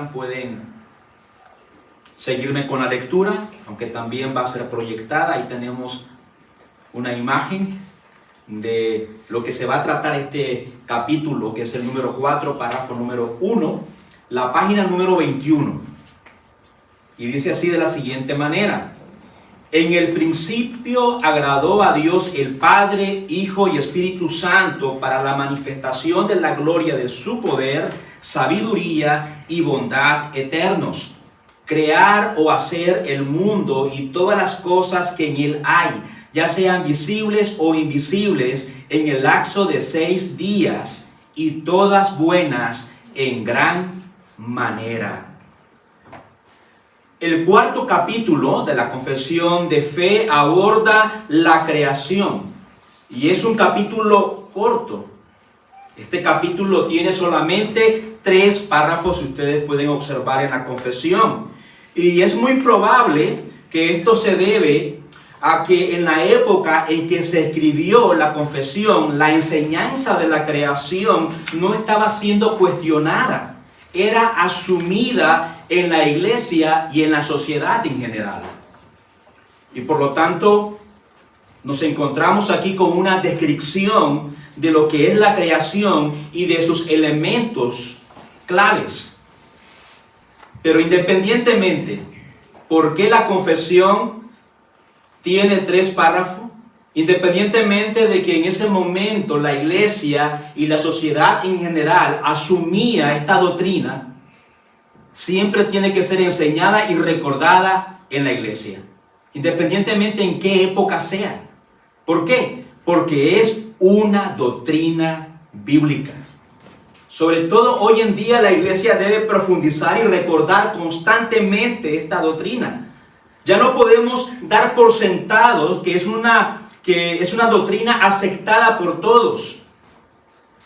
quieran pueden seguirme con la lectura, aunque también va a ser proyectada. Ahí tenemos una imagen de lo que se va a tratar este capítulo, que es el número 4, párrafo número 1, la página número 21. Y dice así de la siguiente manera: en el principio agradó a Dios el Padre, Hijo y Espíritu Santo para la manifestación de la gloria de su poder, sabiduría y bondad eternos, crear o hacer el mundo y todas las cosas que en él hay, ya sean visibles o invisibles, en el lapso de 6 días, y todas buenas en gran manera. El cuarto capítulo de la Confesión de Fe aborda la creación, y es un capítulo corto. Este capítulo tiene solamente 3 párrafos, si ustedes pueden observar en la confesión, y es muy probable que esto se debe a que en la época en que se escribió la confesión, la enseñanza de la creación no estaba siendo cuestionada, era asumida en la iglesia y en la sociedad en general. Y por lo tanto, nos encontramos aquí con una descripción de lo que es la creación y de sus elementos claves. Pero independientemente, ¿por qué la confesión tiene 3 párrafos? Independientemente de que en ese momento la iglesia y la sociedad en general asumía esta doctrina, siempre tiene que ser enseñada y recordada en la iglesia, independientemente en qué época sea. ¿Por qué? Porque es una doctrina bíblica. Sobre todo hoy en día la iglesia debe profundizar y recordar constantemente esta doctrina. Ya no podemos dar por sentados que es una doctrina aceptada por todos.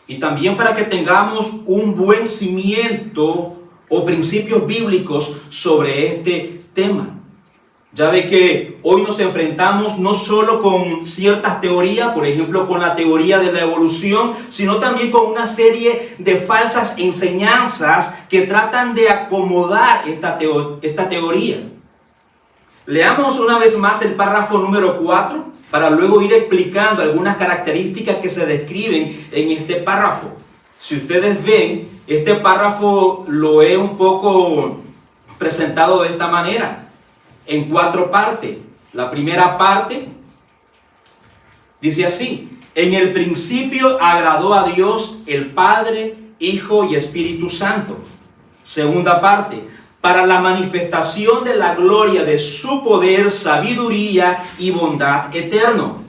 Y también para que tengamos un buen cimiento o principios bíblicos sobre este tema. Ya de que hoy nos enfrentamos no solo con ciertas teorías, por ejemplo con la teoría de la evolución, sino también con una serie de falsas enseñanzas que tratan de acomodar esta teoría. Leamos una vez más el párrafo número 4 para luego ir explicando algunas características que se describen en este párrafo. Si ustedes ven, este párrafo lo he un poco presentado de esta manera, en 4 partes. La primera parte dice así: en el principio agradó a Dios el Padre, Hijo y Espíritu Santo. Segunda parte: para la manifestación de la gloria de su poder, sabiduría y bondad eterno.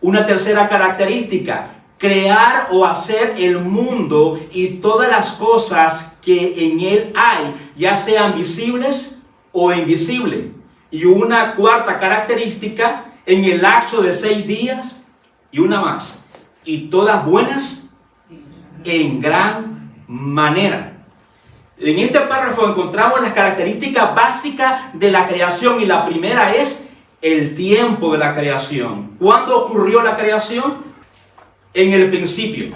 Una tercera característica: crear o hacer el mundo y todas las cosas que en él hay, ya sean visibles o invisibles. Y una cuarta característica: en el lapso de 6 días, y una más, y todas buenas en gran manera. En este párrafo encontramos las características básicas de la creación, y la primera es el tiempo de la creación. ¿Cuándo ocurrió la creación? En el principio.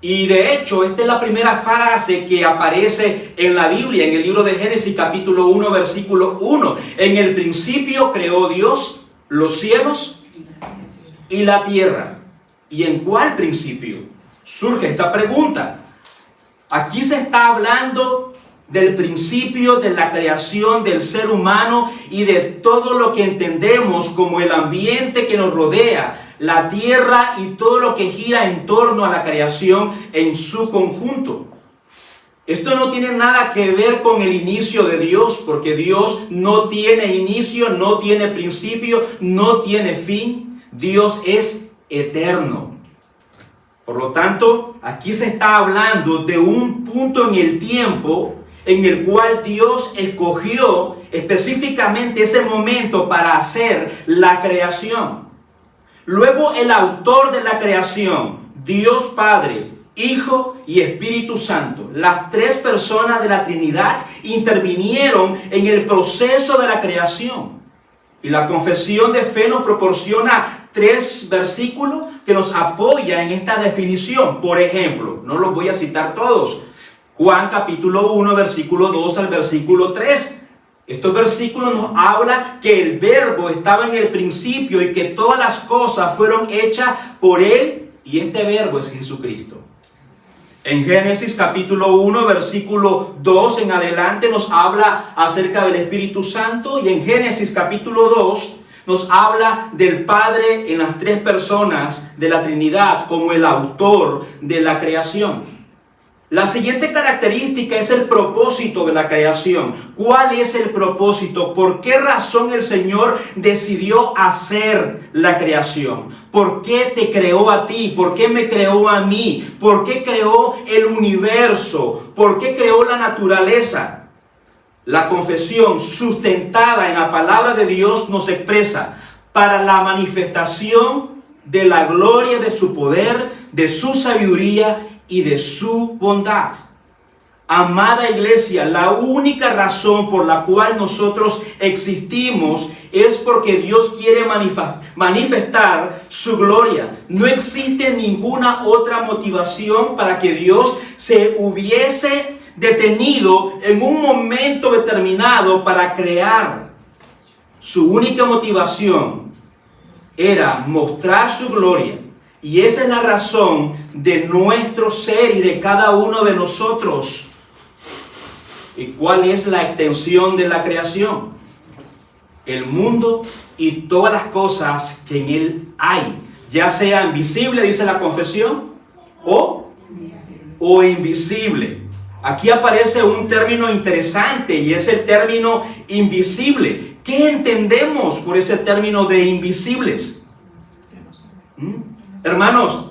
Y de hecho, esta es la primera frase que aparece en la Biblia, en el libro de Génesis capítulo 1, versículo 1. En el principio creó Dios los cielos y la tierra. ¿Y en cuál principio? Surge esta pregunta. Aquí se está hablando del principio de la creación del ser humano y de todo lo que entendemos como el ambiente que nos rodea, la tierra y todo lo que gira en torno a la creación en su conjunto. Esto no tiene nada que ver con el inicio de Dios, porque Dios no tiene inicio, no tiene principio, no tiene fin. Dios es eterno. Por lo tanto, aquí se está hablando de un punto en el tiempo en el cual Dios escogió específicamente ese momento para hacer la creación. Luego el autor de la creación, Dios Padre, Hijo y Espíritu Santo, las 3 personas de la Trinidad, intervinieron en el proceso de la creación. Y la confesión de fe nos proporciona 3 versículos que nos apoyan en esta definición. Por ejemplo, no los voy a citar todos. Juan capítulo 1, versículo 2 al versículo 3. Estos versículos nos hablan que el verbo estaba en el principio y que todas las cosas fueron hechas por él, y este verbo es Jesucristo. En Génesis capítulo 1, versículo 2 en adelante nos habla acerca del Espíritu Santo, y en Génesis capítulo 2 nos habla del Padre en las tres personas de la Trinidad como el autor de la creación. La siguiente característica es el propósito de la creación. ¿Cuál es el propósito? ¿Por qué razón el Señor decidió hacer la creación? ¿Por qué te creó a ti? ¿Por qué me creó a mí? ¿Por qué creó el universo? ¿Por qué creó la naturaleza? La confesión sustentada en la palabra de Dios nos expresa para la manifestación de la gloria de su poder, de su sabiduría y de su bondad. Amada iglesia, la única razón por la cual nosotros existimos es porque Dios quiere manifestar su gloria. No existe ninguna otra motivación para que Dios se hubiese detenido en un momento determinado para crear. Su única motivación era mostrar su gloria. Y esa es la razón de nuestro ser y de cada uno de nosotros. ¿Y cuál es la extensión de la creación? El mundo y todas las cosas que en él hay, ya sea visible, dice la confesión, o invisible. Aquí aparece un término interesante y es el término invisible. ¿Qué entendemos por ese término de invisibles? Hermanos,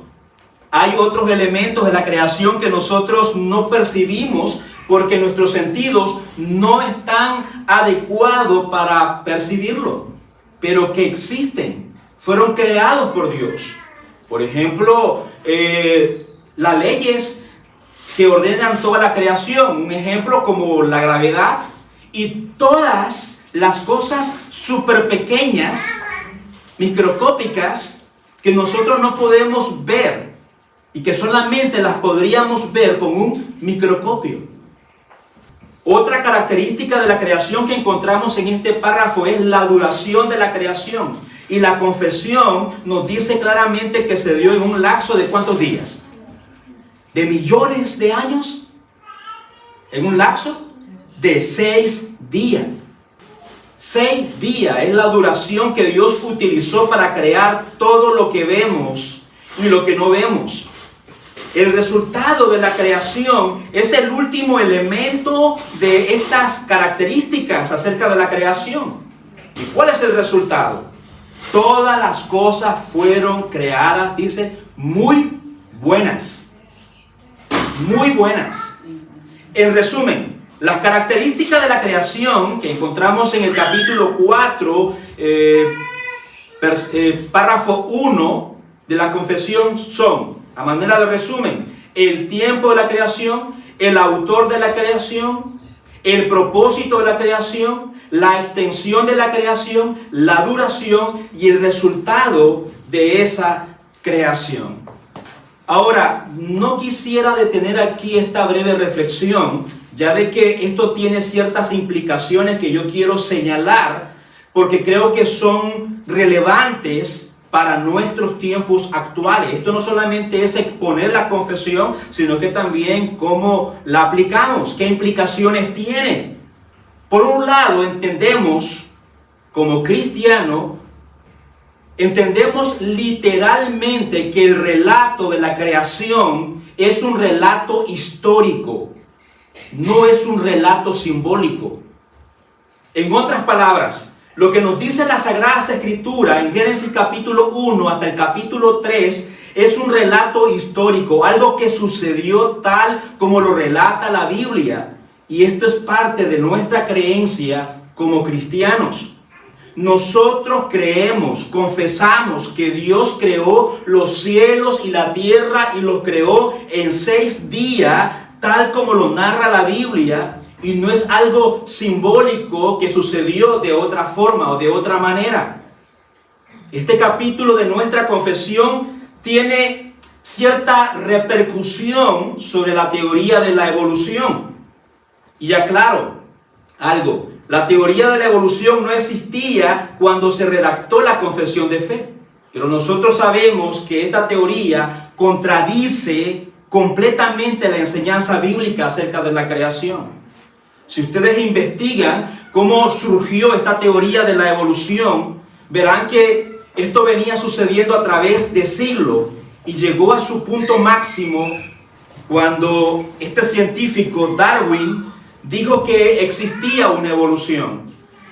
hay otros elementos de la creación que nosotros no percibimos porque nuestros sentidos no están adecuados para percibirlo, pero que existen, fueron creados por Dios. Por ejemplo, las leyes que ordenan toda la creación, un ejemplo como la gravedad y todas las cosas súper pequeñas, microscópicas, que nosotros no podemos ver y que solamente las podríamos ver con un microscopio. Otra característica de la creación que encontramos en este párrafo es la duración de la creación. Y la confesión nos dice claramente que se dio en un lapso de ¿cuántos días? ¿De millones de años? En un lapso de 6 días. 6 días es la duración que Dios utilizó para crear todo lo que vemos y lo que no vemos. El resultado de la creación es el último elemento de estas características acerca de la creación. ¿Y cuál es el resultado? Todas las cosas fueron creadas, dice, muy buenas. Muy buenas. En resumen, las características de la creación que encontramos en el capítulo 4, párrafo 1 de la confesión son, a manera de resumen, el tiempo de la creación, el autor de la creación, el propósito de la creación, la extensión de la creación, la duración y el resultado de esa creación. Ahora, no quisiera detener aquí esta breve reflexión, ya de que esto tiene ciertas implicaciones que yo quiero señalar, porque creo que son relevantes para nuestros tiempos actuales. Esto no solamente es exponer la confesión, sino que también cómo la aplicamos, qué implicaciones tiene. Por un lado, entendemos como cristiano, entendemos literalmente que el relato de la creación es un relato histórico. No es un relato simbólico. En otras palabras, lo que nos dice la Sagrada Escritura en Génesis capítulo 1 hasta el capítulo 3 es un relato histórico, algo que sucedió tal como lo relata la Biblia. Y esto es parte de nuestra creencia como cristianos. Nosotros creemos, confesamos que Dios creó los cielos y la tierra y los creó en 6 días, tal como lo narra la Biblia, y no es algo simbólico que sucedió de otra forma o de otra manera. Este capítulo de nuestra confesión tiene cierta repercusión sobre la teoría de la evolución. Y aclaro algo, la teoría de la evolución no existía cuando se redactó la Confesión de Fe, pero nosotros sabemos que esta teoría contradice completamente la enseñanza bíblica acerca de la creación. Si ustedes investigan cómo surgió esta teoría de la evolución, verán que esto venía sucediendo a través de siglos y llegó a su punto máximo cuando este científico Darwin dijo que existía una evolución,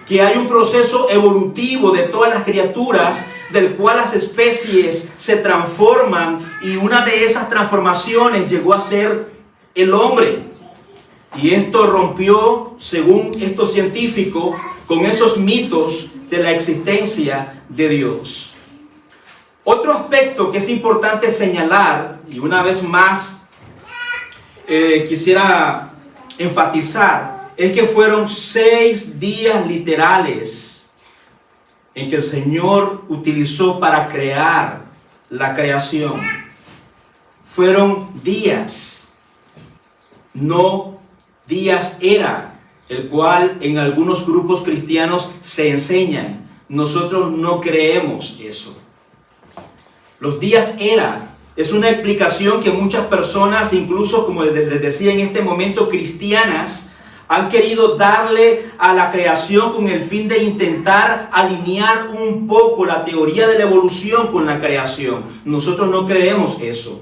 que hay un proceso evolutivo de todas las criaturas, del cual las especies se transforman, y una de esas transformaciones llegó a ser el hombre. Y esto rompió, según estos científicos, con esos mitos de la existencia de Dios. Otro aspecto que es importante señalar, y una vez más quisiera enfatizar, es que fueron 6 días literales en que el Señor utilizó para crear la creación. Fueron días, no días era, el cual en algunos grupos cristianos se enseñan. Nosotros no creemos eso. Los días era es una explicación que muchas personas, incluso como les decía en este momento, cristianas, han querido darle a la creación con el fin de intentar alinear un poco la teoría de la evolución con la creación. Nosotros no creemos eso.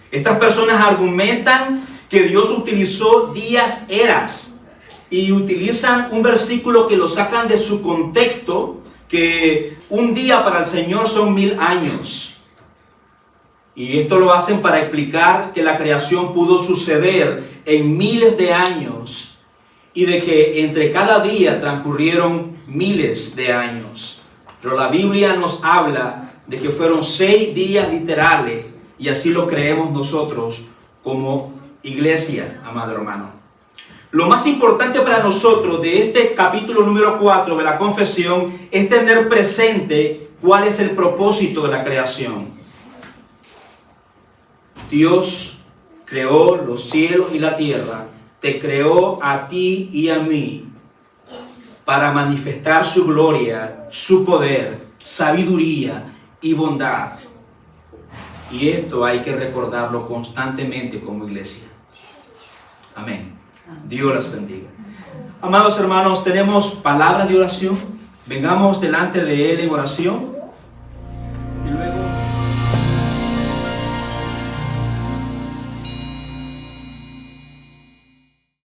Estas personas argumentan que Dios utilizó días eras y utilizan un versículo que lo sacan de su contexto, que un día para el Señor son 1000 años. Y esto lo hacen para explicar que la creación pudo suceder en miles de años y de que entre cada día transcurrieron miles de años. Pero la Biblia nos habla de que fueron 6 días literales, y así lo creemos nosotros como iglesia, amado hermano. Lo más importante para nosotros de este capítulo número 4 de la confesión es tener presente cuál es el propósito de la creación. Dios creó los cielos y la tierra, te creó a ti y a mí para manifestar su gloria, su poder, sabiduría y bondad. Y esto hay que recordarlo constantemente como iglesia. Amén. Dios las bendiga. Amados hermanos, tenemos palabra de oración. Vengamos delante de Él en oración.